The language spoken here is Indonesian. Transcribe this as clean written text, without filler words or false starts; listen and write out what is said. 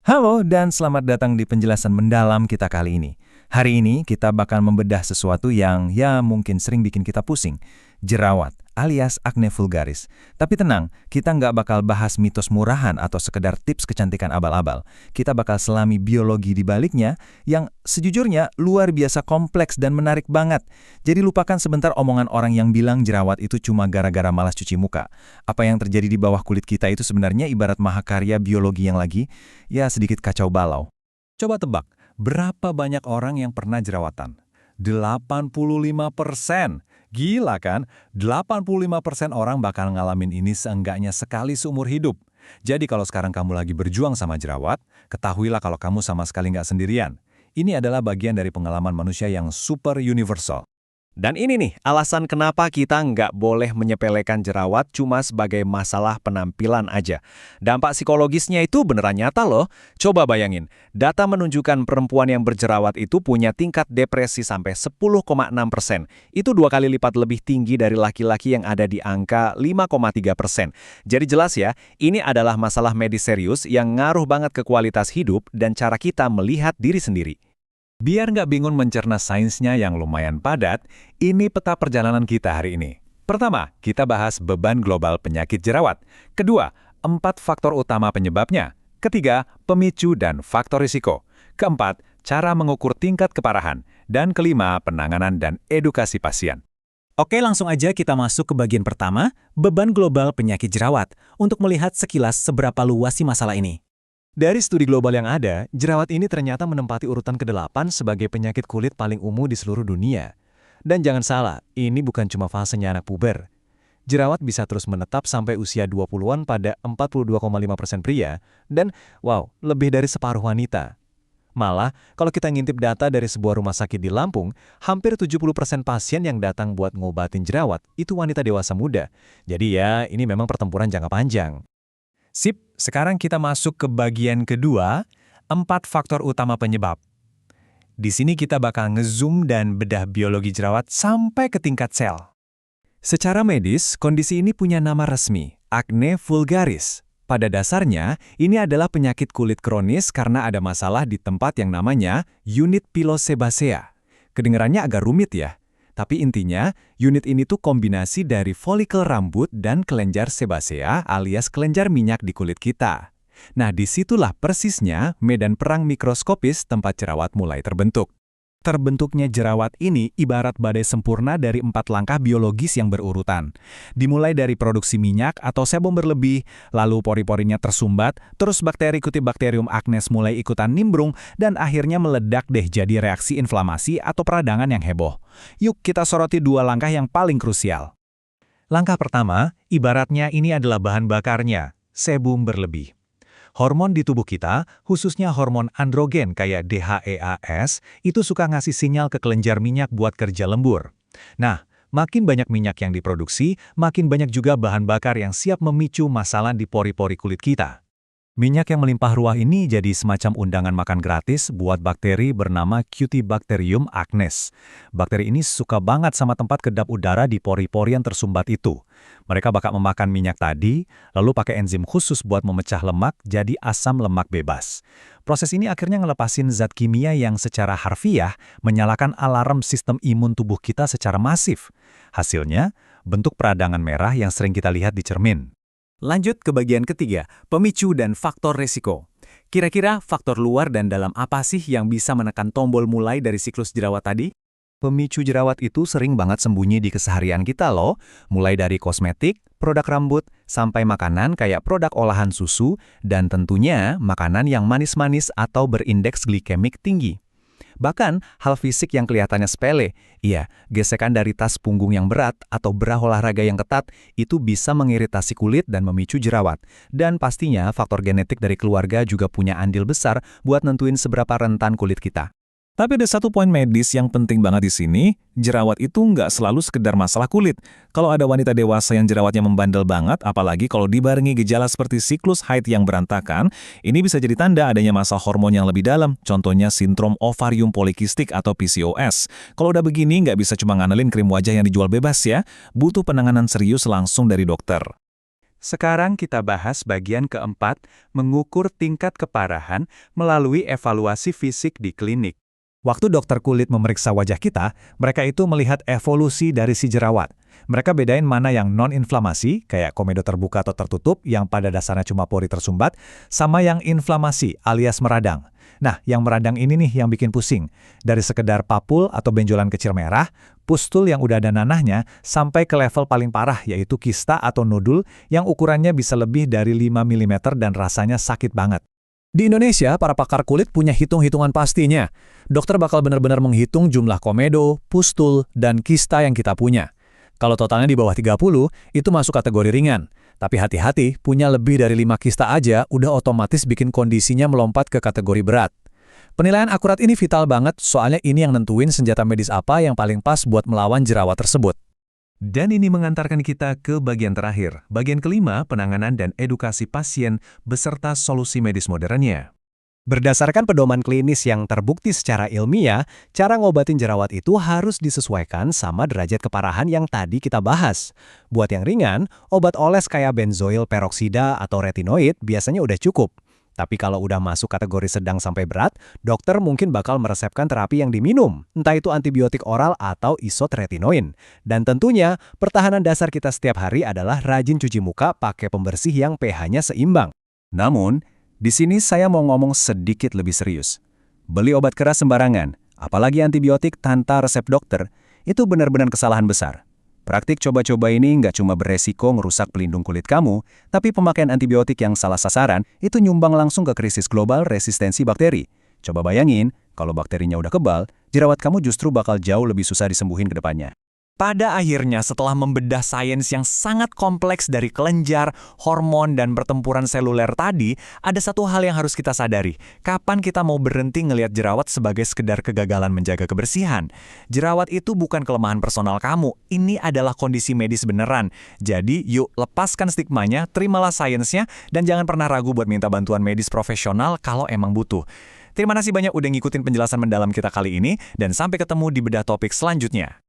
Halo dan selamat datang di penjelasan mendalam kita kali ini. Hari ini kita bakal membedah sesuatu yang mungkin sering bikin kita pusing. Jerawat alias acne vulgaris. Tapi tenang, kita nggak bakal bahas mitos murahan atau sekedar tips kecantikan abal-abal. Kita bakal selami biologi di baliknya yang sejujurnya luar biasa kompleks dan menarik banget. Jadi lupakan sebentar omongan orang yang bilang jerawat itu cuma gara-gara malas cuci muka. Apa yang terjadi di bawah kulit kita itu sebenarnya ibarat mahakarya biologi yang lagi sedikit kacau balau. Coba tebak, berapa banyak orang yang pernah jerawatan? 85%. Gila kan? 85% orang bakal ngalamin ini seenggaknya sekali seumur hidup. Jadi kalau sekarang kamu lagi berjuang sama jerawat, ketahuilah kalau kamu sama sekali nggak sendirian. Ini adalah bagian dari pengalaman manusia yang super universal. Dan ini nih, alasan kenapa kita nggak boleh menyepelekan jerawat cuma sebagai masalah penampilan aja. Dampak psikologisnya itu beneran nyata loh. Coba bayangin, data menunjukkan perempuan yang berjerawat itu punya tingkat depresi sampai 10,6%. Itu 2 kali lipat lebih tinggi dari laki-laki yang ada di angka 5,3%. Jadi jelas ya, ini adalah masalah medis serius yang ngaruh banget ke kualitas hidup dan cara kita melihat diri sendiri. Biar nggak bingung mencerna sainsnya yang lumayan padat, ini peta perjalanan kita hari ini. Pertama, kita bahas beban global penyakit jerawat. Kedua, 4 faktor utama penyebabnya. Ketiga, pemicu dan faktor risiko. Keempat, cara mengukur tingkat keparahan. Dan kelima, penanganan dan edukasi pasien. Oke, langsung aja kita masuk ke bagian pertama, beban global penyakit jerawat, untuk melihat sekilas seberapa luas sih masalah ini. Dari studi global yang ada, jerawat ini ternyata menempati urutan ke-8 sebagai penyakit kulit paling umum di seluruh dunia. Dan jangan salah, ini bukan cuma fasenya anak puber. Jerawat bisa terus menetap sampai usia 20-an pada 42,5% pria, dan lebih dari separuh wanita. Malah, kalau kita ngintip data dari sebuah rumah sakit di Lampung, hampir 70% pasien yang datang buat ngobatin jerawat itu wanita dewasa muda. Jadi ini memang pertempuran jangka panjang. Sip, sekarang kita masuk ke bagian kedua, 4 faktor utama penyebab. Di sini kita bakal ngezoom dan bedah biologi jerawat sampai ke tingkat sel. Secara medis, kondisi ini punya nama resmi, acne vulgaris. Pada dasarnya, ini adalah penyakit kulit kronis karena ada masalah di tempat yang namanya unit pilosebacea. Kedengarannya agak rumit ya. Tapi intinya, unit ini tuh kombinasi dari folikel rambut dan kelenjar sebasea alias kelenjar minyak di kulit kita. Nah, disitulah persisnya medan perang mikroskopis tempat jerawat mulai terbentuk. Terbentuknya jerawat ini ibarat badai sempurna dari 4 langkah biologis yang berurutan. Dimulai dari produksi minyak atau sebum berlebih, lalu pori-porinya tersumbat, terus bakteri Cutibacterium acnes mulai ikutan nimbrung, dan akhirnya meledak deh jadi reaksi inflamasi atau peradangan yang heboh. Yuk kita soroti 2 langkah yang paling krusial. Langkah pertama, ibaratnya ini adalah bahan bakarnya, sebum berlebih. Hormon di tubuh kita, khususnya hormon androgen kayak DHEAS, itu suka ngasih sinyal ke kelenjar minyak buat kerja lembur. Nah, makin banyak minyak yang diproduksi, makin banyak juga bahan bakar yang siap memicu masalah di pori-pori kulit kita. Minyak yang melimpah ruah ini jadi semacam undangan makan gratis buat bakteri bernama Cutibacterium acnes. Bakteri ini suka banget sama tempat kedap udara di pori-pori yang tersumbat itu. Mereka bakal memakan minyak tadi, lalu pakai enzim khusus buat memecah lemak jadi asam lemak bebas. Proses ini akhirnya ngelepasin zat kimia yang secara harfiah menyalakan alarm sistem imun tubuh kita secara masif. Hasilnya, bentuk peradangan merah yang sering kita lihat di cermin. Lanjut ke bagian ketiga, pemicu dan faktor resiko. Kira-kira faktor luar dan dalam apa sih yang bisa menekan tombol mulai dari siklus jerawat tadi? Pemicu jerawat itu sering banget sembunyi di keseharian kita loh, mulai dari kosmetik, produk rambut, sampai makanan kayak produk olahan susu, dan tentunya makanan yang manis-manis atau berindeks glikemik tinggi. Bahkan, hal fisik yang kelihatannya sepele, gesekan dari tas punggung yang berat atau bra olahraga yang ketat, itu bisa mengiritasi kulit dan memicu jerawat. Dan pastinya, faktor genetik dari keluarga juga punya andil besar buat nentuin seberapa rentan kulit kita. Tapi ada satu poin medis yang penting banget di sini, jerawat itu nggak selalu sekedar masalah kulit. Kalau ada wanita dewasa yang jerawatnya membandel banget, apalagi kalau dibarengi gejala seperti siklus haid yang berantakan, ini bisa jadi tanda adanya masalah hormon yang lebih dalam, contohnya sindrom ovarium polikistik atau PCOS. Kalau udah begini, nggak bisa cuma ngandelin krim wajah yang dijual bebas ya, butuh penanganan serius langsung dari dokter. Sekarang kita bahas bagian keempat, mengukur tingkat keparahan melalui evaluasi fisik di klinik. Waktu dokter kulit memeriksa wajah kita, mereka itu melihat evolusi dari si jerawat. Mereka bedain mana yang non-inflamasi, kayak komedo terbuka atau tertutup, yang pada dasarnya cuma pori tersumbat, sama yang inflamasi alias meradang. Nah, yang meradang ini nih yang bikin pusing. Dari sekedar papul atau benjolan kecil merah, pustul yang udah ada nanahnya, sampai ke level paling parah yaitu kista atau nodul yang ukurannya bisa lebih dari 5 mm dan rasanya sakit banget. Di Indonesia, para pakar kulit punya hitung-hitungan pastinya. Dokter bakal benar-benar menghitung jumlah komedo, pustul, dan kista yang kita punya. Kalau totalnya di bawah 30, itu masuk kategori ringan. Tapi hati-hati, punya lebih dari 5 kista aja udah otomatis bikin kondisinya melompat ke kategori berat. Penilaian akurat ini vital banget, soalnya ini yang nentuin senjata medis apa yang paling pas buat melawan jerawat tersebut. Dan ini mengantarkan kita ke bagian terakhir, bagian kelima, penanganan dan edukasi pasien beserta solusi medis modernnya. Berdasarkan pedoman klinis yang terbukti secara ilmiah, cara ngobatin jerawat itu harus disesuaikan sama derajat keparahan yang tadi kita bahas. Buat yang ringan, obat oles kayak benzoil peroksida atau retinoid biasanya udah cukup. Tapi kalau udah masuk kategori sedang sampai berat, dokter mungkin bakal meresepkan terapi yang diminum, entah itu antibiotik oral atau isotretinoin. Dan tentunya, pertahanan dasar kita setiap hari adalah rajin cuci muka pakai pembersih yang pH-nya seimbang. Namun, di sini saya mau ngomong sedikit lebih serius. Beli obat keras sembarangan, apalagi antibiotik tanpa resep dokter, itu benar-benar kesalahan besar. Praktik coba-coba ini nggak cuma beresiko ngerusak pelindung kulit kamu, tapi pemakaian antibiotik yang salah sasaran itu nyumbang langsung ke krisis global resistensi bakteri. Coba bayangin, kalau bakterinya udah kebal, jerawat kamu justru bakal jauh lebih susah disembuhin ke depannya. Pada akhirnya, setelah membedah sains yang sangat kompleks dari kelenjar, hormon, dan pertempuran seluler tadi, ada satu hal yang harus kita sadari. Kapan kita mau berhenti ngelihat jerawat sebagai sekedar kegagalan menjaga kebersihan? Jerawat itu bukan kelemahan personal kamu. Ini adalah kondisi medis beneran. Jadi, yuk lepaskan stigmanya, terimalah sainsnya, dan jangan pernah ragu buat minta bantuan medis profesional kalau emang butuh. Terima kasih banyak udah ngikutin penjelasan mendalam kita kali ini, dan sampai ketemu di bedah topik selanjutnya.